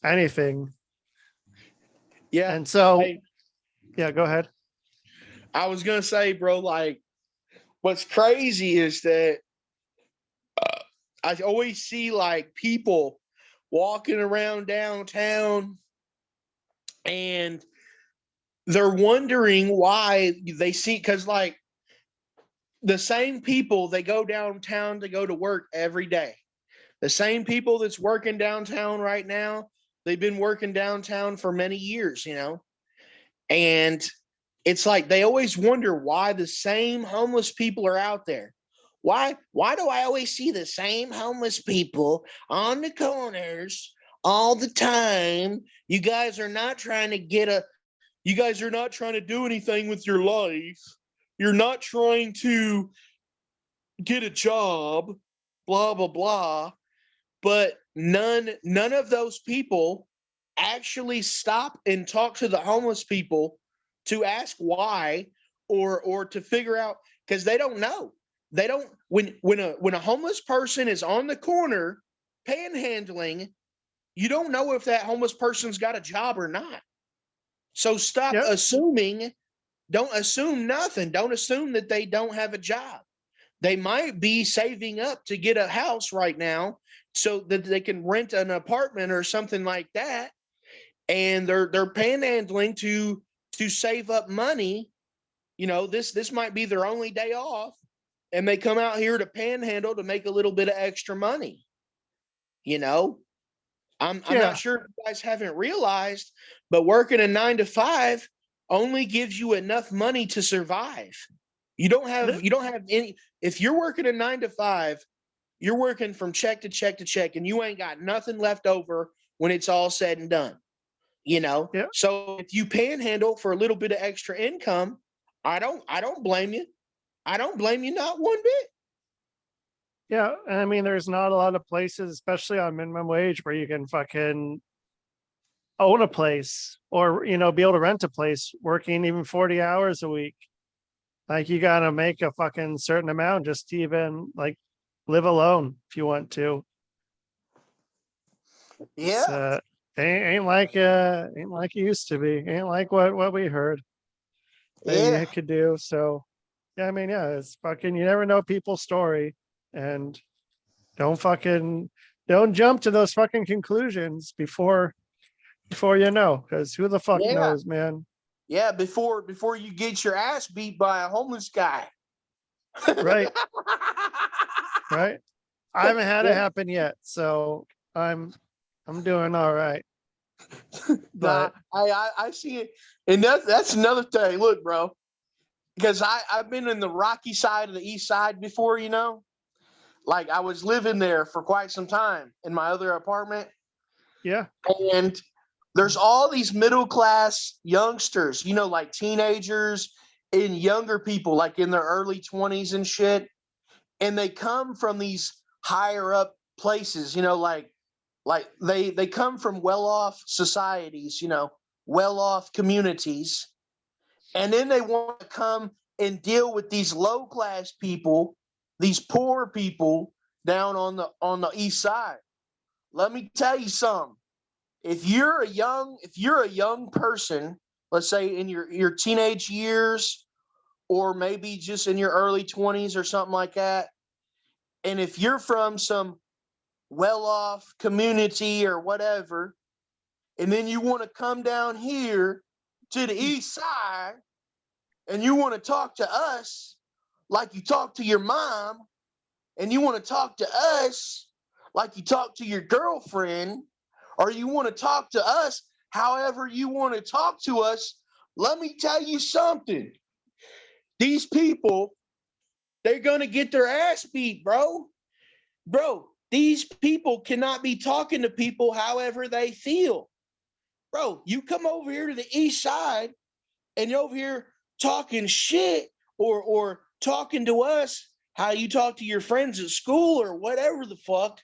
anything. Yeah. And so Hey, yeah, go ahead. I was gonna say, bro, like what's crazy is that I always see like people walking around downtown and they're wondering why they see, because like the same people, they go downtown to go to work every day. The same people that's working downtown right now, they've been working downtown for many years, you know? And it's like they always wonder why the same homeless people are out there. Why do I always see the same homeless people on the corners all the time? You guys are not trying to do anything with your life. You're not trying to get a job, blah blah blah. But none of those people actually stop and talk to the homeless people to ask why, or to figure out, because they don't know. They don't, when a homeless person is on the corner panhandling, you don't know if that homeless person's got a job or not. So stop Yep. assuming. Don't assume nothing. Don't assume that they don't have a job. They might be saving up to get a house right now so that they can rent an apartment or something like that. And they're panhandling to save up money. You know, this might be their only day off, and they come out here to panhandle to make a little bit of extra money. You know, I'm Yeah. not sure if you guys haven't realized, but working a 9 to 5 only gives you enough money to survive. You don't have any. If you're working a 9 to 5, you're working from check to check to check, and you ain't got nothing left over when it's all said and done. You know, Yeah. so if you panhandle for a little bit of extra income, I don't blame you. I don't blame you not one bit. Yeah. I mean, there's not a lot of places, especially on minimum wage, where you can fucking own a place or, be able to rent a place working even 40 hours a week. Like, you gotta make a fucking certain amount just to even like live alone if you want to. It's Yeah, ain't like it used to be. Ain't like what we heard that yeah, you could do. So yeah, I mean, yeah, it's fucking, you never know people's story, and don't jump to those fucking conclusions before you know, because who the fuck yeah, knows, man. yeah. Before you get your ass beat by a homeless guy. Right, right. I haven't had it Yeah. happen yet, so I'm doing all right. Nah, But I see it, and that's another thing. Look, bro, because I've been in the rocky side of the east side before. You know, like I was living there for quite some time in my other apartment, yeah, and there's all these middle class youngsters. You know, like teenagers and younger people, like in their early 20s and shit, and they come from these higher up places. You know, like they come from well-off societies, you know, well-off communities, and then they want to come and deal with these low-class people, these poor people down on the east side. Let me tell you something. If you're a young person, let's say in your teenage years, or maybe just in your early 20s or something like that, and if you're from some well-off community or whatever, and then you want to come down here to the east side and you want to talk to us like you talk to your mom, and you want to talk to us like you talk to your girlfriend, or you want to talk to us however you want to talk to us, let me tell you something. These people, they're going to get their ass beat, bro. Bro, these people cannot be talking to people however they feel. Bro, you come over here to the east side and you're over here talking shit, or talking to us how you talk to your friends at school or whatever the fuck,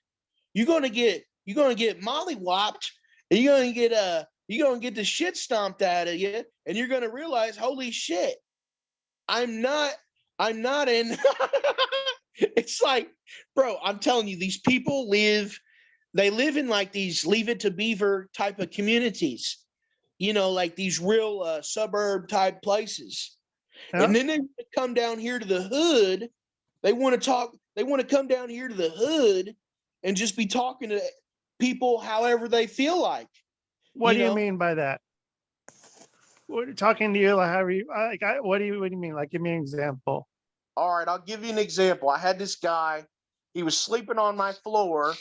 you're gonna get you're gonna get mollywopped, and you're gonna get the shit stomped out of you, and you're gonna realize, holy shit, I'm not in. It's like, bro, I'm telling you, these people live in like these Leave It to Beaver type of communities, like these real suburb type places. Yeah. And then they come down here to the hood. They want to come down here to the hood and just be talking to people however they feel like. What do you mean by that? Talking to you, like, how are you? What do you mean? Like, give me an example. All right, I'll give you an example. I had this guy, he was sleeping on my floor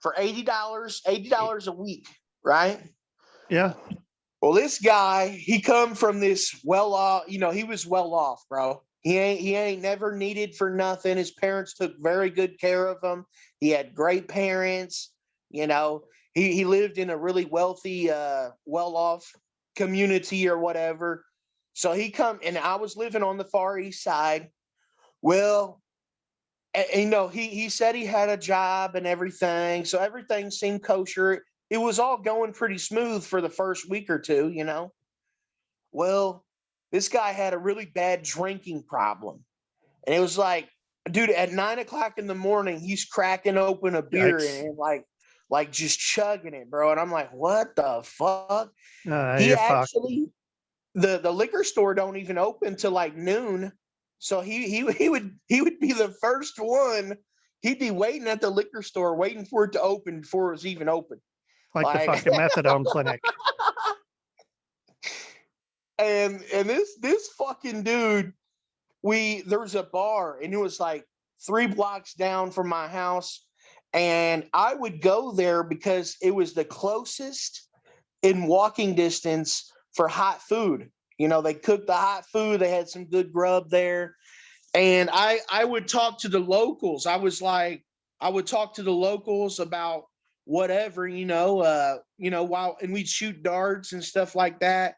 for $80 a week, right? Yeah. Well, this guy, he come from this well-off, he was well off, bro. He ain't never needed for nothing. His parents took very good care of him. He had great parents, he lived in a really wealthy, well-off community or whatever. So he come, and I was living on the Far East Side. Well, he said he had a job and everything, so everything seemed kosher. It was all going pretty smooth for the first week or two, Well, this guy had a really bad drinking problem. And it was like, dude, at 9:00 in the morning, he's cracking open a beer and like just chugging it, bro. And I'm like, what the fuck? He You're fucked. actually, the liquor store don't even open till like noon. So he would be the first one. He'd be waiting at the liquor store, waiting for it to open before it was even open. Like the fucking methadone clinic. And this fucking dude, there was a bar, and it was like 3 blocks down from my house, and I would go there because it was the closest in walking distance for hot food. They cooked the hot food, they had some good grub there. And I would talk to the locals. I would talk to the locals about whatever, while, and we'd shoot darts and stuff like that.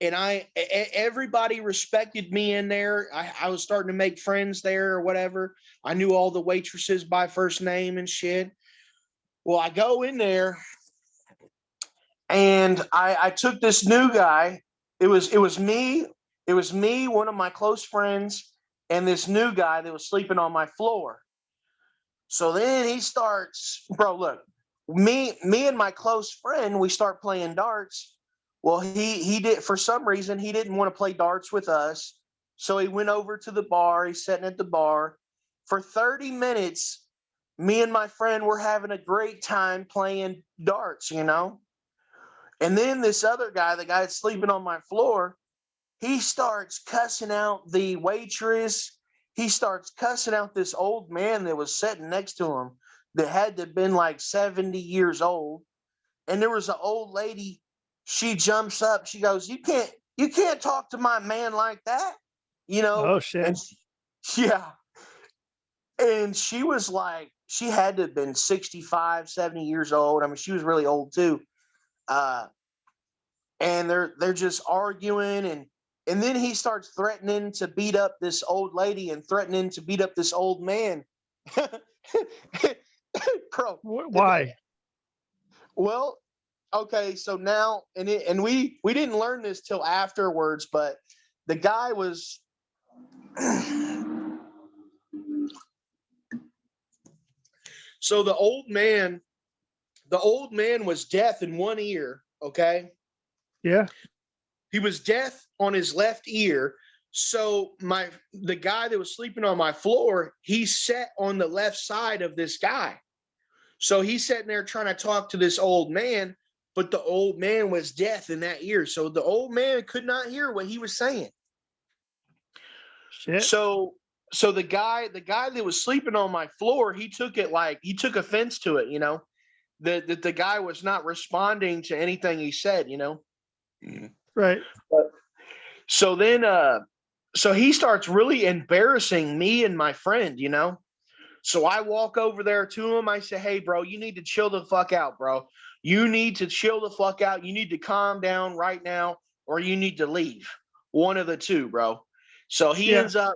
And everybody respected me in there. I was starting to make friends there or whatever. I knew all the waitresses by first name and shit. Well, I go in there, and I took this new guy. It was me, one of my close friends, and this new guy that was sleeping on my floor. So then he starts, bro, look, me and my close friend, we start playing darts. Well, he did, for some reason, he didn't want to play darts with us. So he went over to the bar. He's sitting at the bar. For 30 minutes, me and my friend were having a great time playing darts, And then this other guy, the guy that's sleeping on my floor, he starts cussing out the waitress. He starts cussing out this old man that was sitting next to him that had to have been like 70 years old. And there was an old lady. She jumps up. She goes, you can't talk to my man like that, Oh shit. And yeah. And she was like, she had to have been 65, 70 years old. I mean, she was really old too. And they're just arguing, and then he starts threatening to beat up this old lady and threatening to beat up this old man. Bro, Why? well, okay, so now, and we didn't learn this till afterwards, but the guy was so the old man was deaf in one ear, okay? Yeah. He was deaf on his left ear. So the guy that was sleeping on my floor, he sat on the left side of this guy. So he's sitting there trying to talk to this old man, but the old man was deaf in that ear. So the old man could not hear what he was saying. Shit. So the guy that was sleeping on my floor, he took offense to it, that the guy was not responding to anything he said, Right. So then, so he starts really embarrassing me and my friend, So I walk over there to him. I say, hey, bro, you need to chill the fuck out, bro. You need to chill the fuck out. You need to calm down right now, or you need to leave. One of the two, bro. So he ends up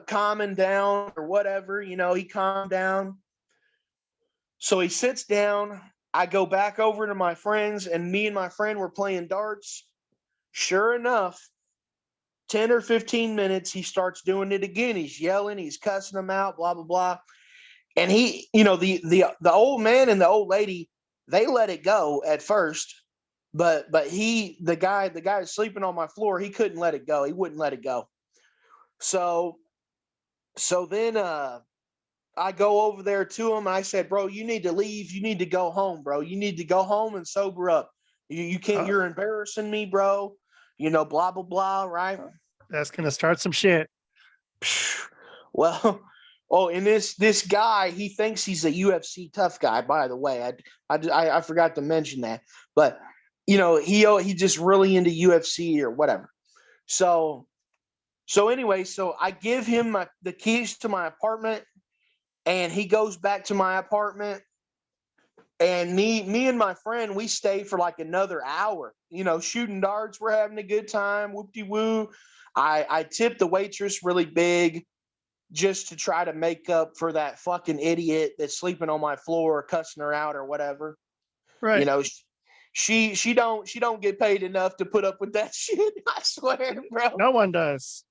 calming down or whatever, he calmed down. So he sits down. I go back over to my friends, and me and my friend were playing darts. Sure enough, 10 or 15 minutes, he starts doing it again. He's yelling, he's cussing them out, blah, blah, blah. And he, the old man and the old lady, they let it go at first. But the guy sleeping on my floor, he couldn't let it go. He wouldn't let it go. So then I go over there to him and I said, bro, you need to leave. You need to go home, bro. You need to go home and sober up. You can't, you're embarrassing me, bro. Blah, blah, blah, right? That's gonna start some shit. Well, and this guy, he thinks he's a UFC tough guy, by the way. I forgot to mention that. But, he just really into UFC or whatever. So anyway, so I give him the keys to my apartment, and he goes back to my apartment, and me and my friend, we stay for like another hour, shooting darts. We're having a good time. Whoop-de-woo. I tipped the waitress really big just to try to make up for that fucking idiot that's sleeping on my floor, cussing her out or whatever. Right. She don't get paid enough to put up with that shit. I swear, bro. No one does.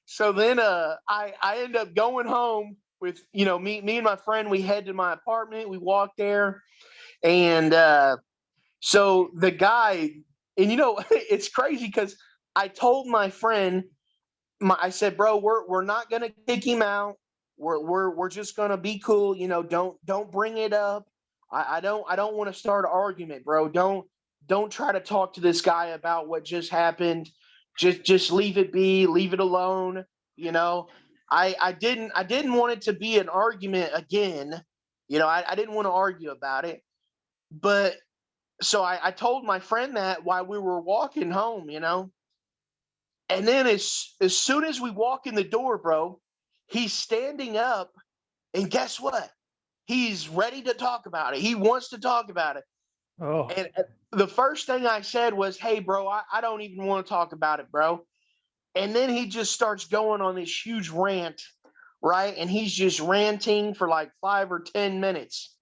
So then I end up going home with me and my friend. We head to my apartment. We walk there, and so the guy, and it's crazy because I told my friend, I said, bro, we're not gonna kick him out. We're just gonna be cool. Don't bring it up. I don't want to start an argument, bro. Don't try to talk to this guy about what just happened. Just leave it be, leave it alone. I didn't want it to be an argument again. I didn't want to argue about it. But so I told my friend that while we were walking home, and then as soon as we walk in the door, bro, he's standing up, and guess what? He's ready to talk about it. He wants to talk about it. Oh, And the first thing I said was, hey, bro, I don't even want to talk about it, bro. And then he just starts going on this huge rant, right? And he's just ranting for like 5 or 10 minutes.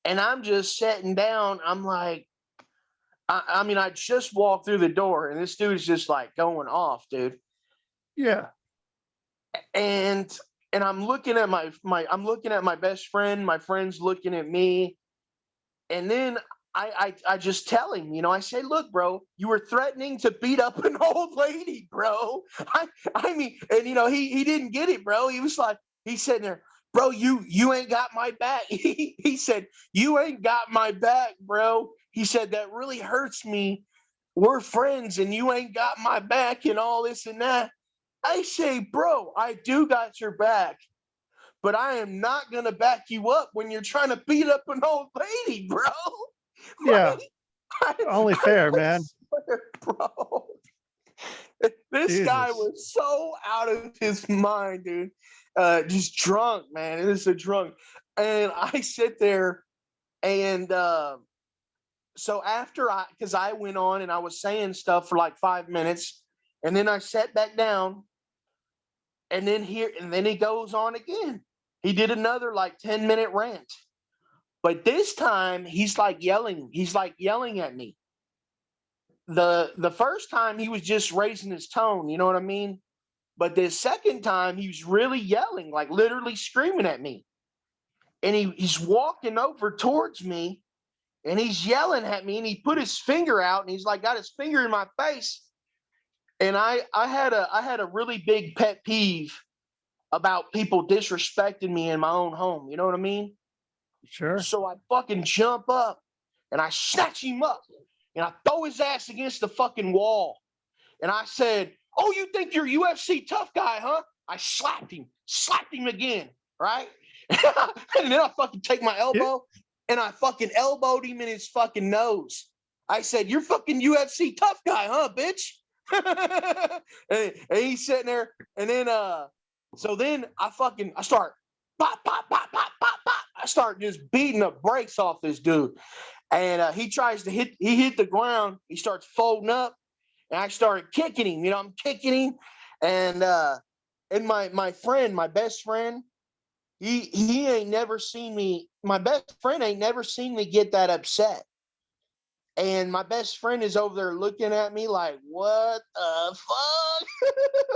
And I'm just sitting down. I'm like, I mean, I just walked through the door, and this dude's just like going off, dude. yeah. And I'm looking at I'm looking at my best friend. My friend's looking at me. And then I just tell him, I say, look, bro, you were threatening to beat up an old lady, bro. I mean, and he didn't get it, bro. He was like, he's sitting there, bro, you ain't got my back. He said, you ain't got my back, bro. He said, that really hurts me. We're friends and you ain't got my back and all this and that. I say, bro, I do got your back, but I am not going to back you up when you're trying to beat up an old lady, bro. Yeah. Like, Only fair, man. Swear, bro. This guy Jesus. was so out of his mind, dude. Just drunk, man. It is a drunk. And I sit there, and so after because I went on and I was saying stuff for like 5 minutes, and then I sat back down, and then he goes on again. He did another like 10-minute rant. But this time he's like yelling. He's like yelling at me. The first time he was just raising his tone, you know what I mean? But the second time he was really yelling, like literally screaming at me. And he's walking over towards me, and he's yelling at me, and he put his finger out, and he's like got his finger in my face. And I had a really big pet peeve about people disrespecting me in my own home. You know what I mean? Sure. So I fucking jump up and I snatch him up and I throw his ass against the fucking wall. And I said, oh, you think you're a UFC tough guy, huh? I slapped him again, right? And then I fucking take my elbow and I fucking elbowed him in his fucking nose. I said, you're fucking UFC tough guy, huh, bitch? and he's sitting there, and then so then I start pop, pop, pop, pop, pop, pop. I start just beating the brakes off this dude. And he tries to hit the ground. He starts folding up, and I started kicking him. I'm kicking him. And my friend, my best friend, he ain't never seen me. My best friend ain't never seen me get that upset. And my best friend is over there looking at me like, what the fuck?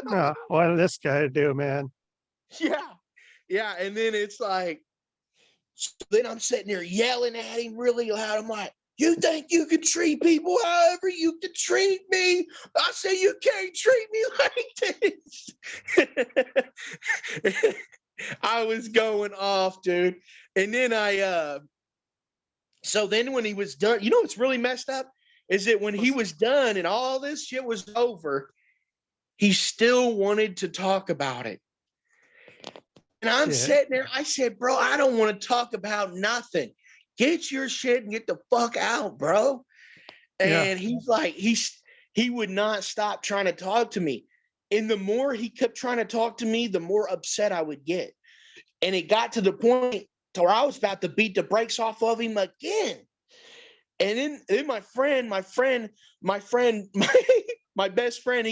No, what did this guy do, man? Yeah. Yeah. And then it's like, so then I'm sitting there yelling at him really loud. I'm like, you think you can treat people however you can treat me? I say you can't treat me like this. I was going off, dude. And then so then when he was done, you know what's really messed up is that when he was done and all this shit was over, he still wanted to talk about it. And I'm sitting there, I said, bro, I don't want to talk about nothing. Get your shit and get the fuck out, bro. And he's like, he would not stop trying to talk to me. And the more he kept trying to talk to me, the more upset I would get. And it got to the point to where I was about to beat the brakes off of him again. And then my best friend,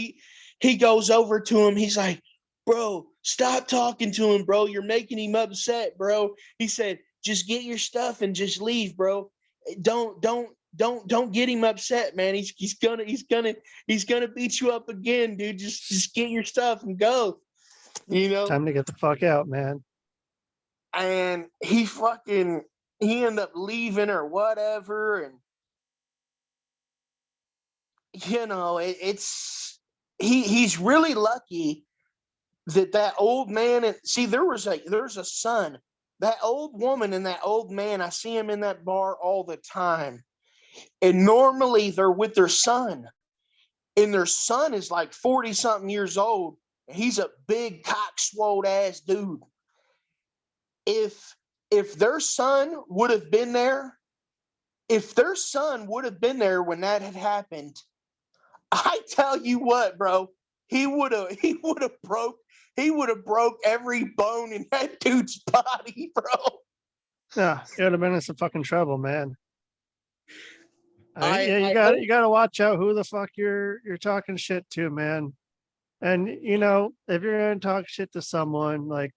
he goes over to him. He's like, bro, stop talking to him, bro. You're making him upset, bro. He said, just get your stuff and just leave, bro. Don't get him upset, man. He's gonna beat you up again, dude. Just get your stuff and go. You know, Time to get the fuck out, man. and he ended up leaving or whatever, and you know, he's really lucky that old man. And see, there's a son. That old woman and that old man, I see him in that bar all the time. And normally they're with their son. And their son is like 40 something years old. And he's a big cock-swolled ass dude. If their son would have been there, when that had happened, I tell you what, bro, he would have broke every bone in that dude's body, bro. Yeah, it would have been in some fucking trouble, man. I You gotta watch out who the fuck you're talking shit to, man. And you know, if you're gonna talk shit to someone, like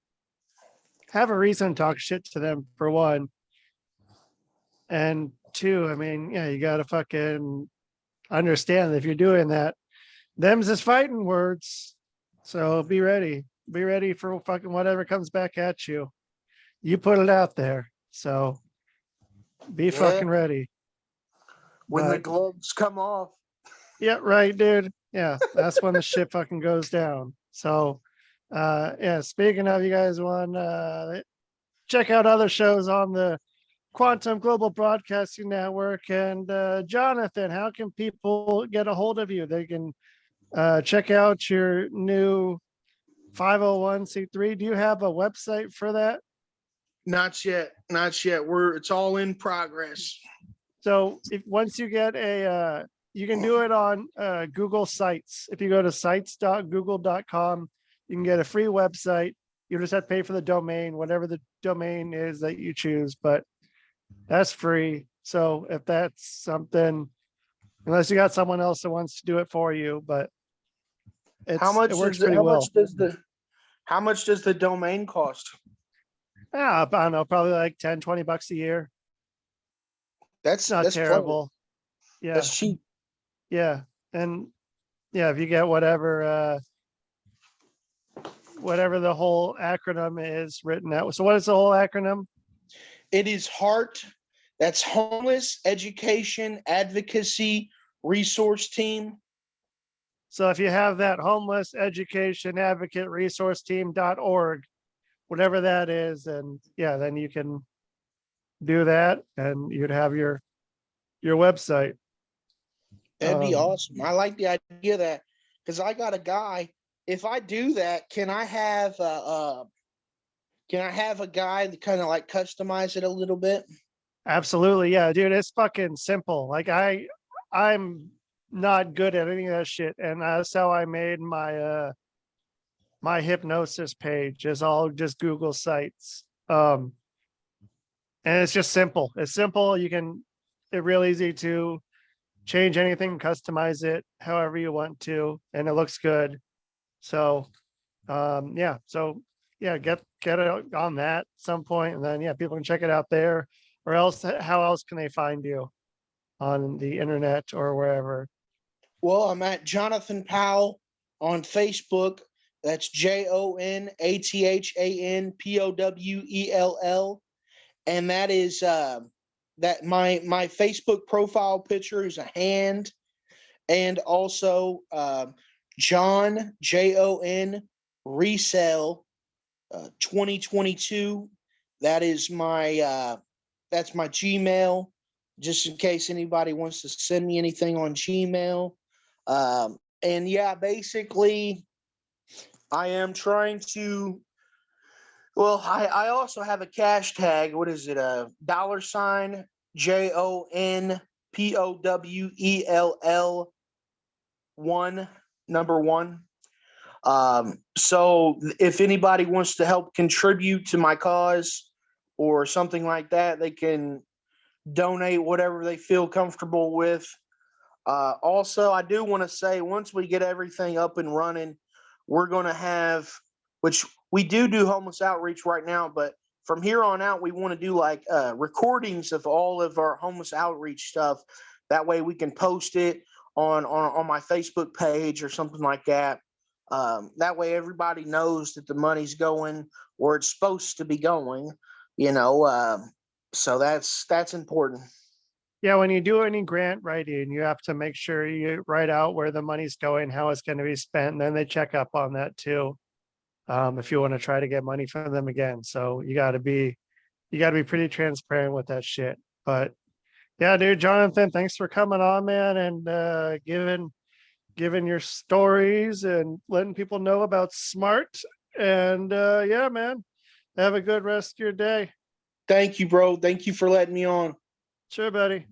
have a reason to talk shit to them for one. And two, I mean, yeah, you gotta fucking understand that if you're doing that, them's just fighting words. So be ready. Be ready for fucking whatever comes back at you. You put it out there. So be fucking ready. When the gloves come off. Yeah, right, dude. Yeah, that's when the shit fucking goes down. So yeah, speaking of, you guys want check out other shows on the Quantum Global Broadcasting Network. And Jonathan, how can people get a hold of you? They can check out your new 501c3. Do you have a website for that? Not yet. It's all in progress. So if once you get you can do it on Google Sites. If you go to sites.google.com, you can get a free website. You just have to pay for the domain, whatever the domain is that you choose, but that's free. So if that's something, unless you got someone else that wants to do it for you, but it works pretty well. How much does the domain cost? I don't know, probably like 10, $20 a year. That's not terrible. Yeah. That's cheap. Yeah. And yeah, if you get whatever the whole acronym is written out. So what is the whole acronym? It is HEART. That's Homeless Education Advocacy Resource Team. So if you have that, Homeless Education Advocate Resource Team.org, whatever that is, and yeah, then you can do that and you'd have your website. That'd be awesome. I like the idea of that, because I got a guy. If I do that, can I have a guy that kind of like customize it a little bit? Absolutely. Yeah, dude, it's fucking simple. Like I'm not good at any of that shit. And that's how I made my my hypnosis page, is all just Google Sites. And it's just simple. It's simple. It's real easy to change anything, customize it however you want to, and it looks good. So yeah. So yeah, get it on that at some point, and then yeah, people can check it out there. Or else, how else can they find you on the internet or wherever? Well, I'm at Jonathan Powell on Facebook. That's JonathanPowell. And that is that my Facebook profile picture is a hand, and also John JON Resell 2022. That is my that's my Gmail, just in case anybody wants to send me anything on Gmail. And yeah, basically, I am trying to. Well, I also have a cash tag. What is it? $JonPowell #1. So if anybody wants to help contribute to my cause or something like that, they can donate whatever they feel comfortable with. Also, I do want to say, once we get everything up and running, we're going to have, which we do homeless outreach right now, but from here on out, we want to do like recordings of all of our homeless outreach stuff. That way we can post it on my Facebook page or something like that. That way everybody knows that the money's going where it's supposed to be going, you know. So that's important. Yeah, when you do any grant writing, you have to make sure you write out where the money's going, how it's going to be spent, and then they check up on that too. If you want to try to get money from them again. So you got to be pretty transparent with that shit. But yeah, dude, Jonathan, thanks for coming on, man, and giving your stories and letting people know about SMART. And yeah, man, have a good rest of your day. Thank you, bro. Thank you for letting me on. Sure, buddy.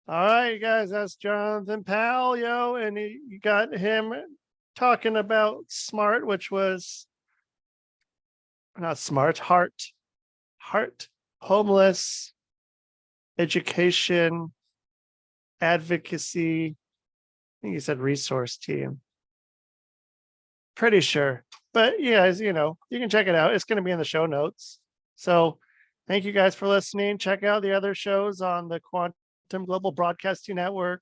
All right, you guys, that's Jonathan Powell, yo, and you got him talking about SMART, which was not SMART, heart, homeless, education, advocacy. I think he said resource team. Pretty sure, but you guys, you can check it out. It's going to be in the show notes. So thank you guys for listening. Check out the other shows on the Quantum Global Broadcasting Network.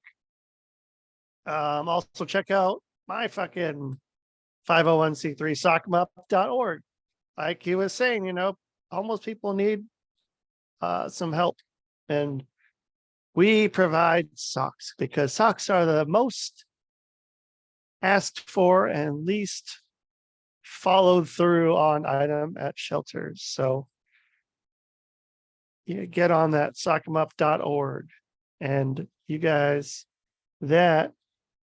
Also check out my fucking 501c3 sockmup.org. Like he was saying, homeless people need some help, and we provide socks because socks are the most asked for and least followed through on item at shelters. So you get on that sockmup.org. And you guys, that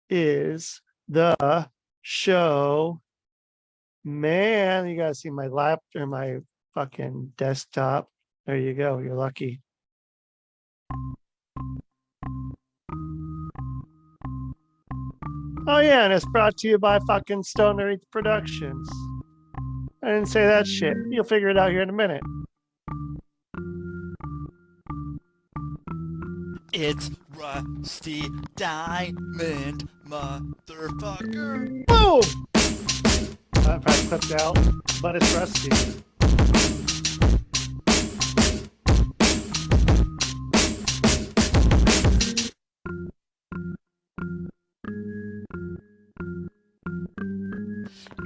is the show. Man, you guys see my laptop or my fucking desktop. There you go. You're lucky. Oh yeah, and it's brought to you by fucking Stoner Eats Productions. I didn't say that shit. You'll figure it out here in a minute. It's Rusty Diamond, motherfucker. Boom! I probably clipped out, but it's Rusty.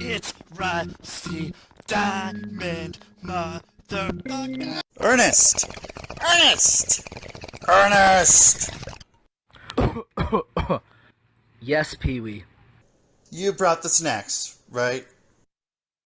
It's Rusty Diamond, motherfucker. Ernest! Ernest! Yes, Pee-wee. You brought the snacks, right?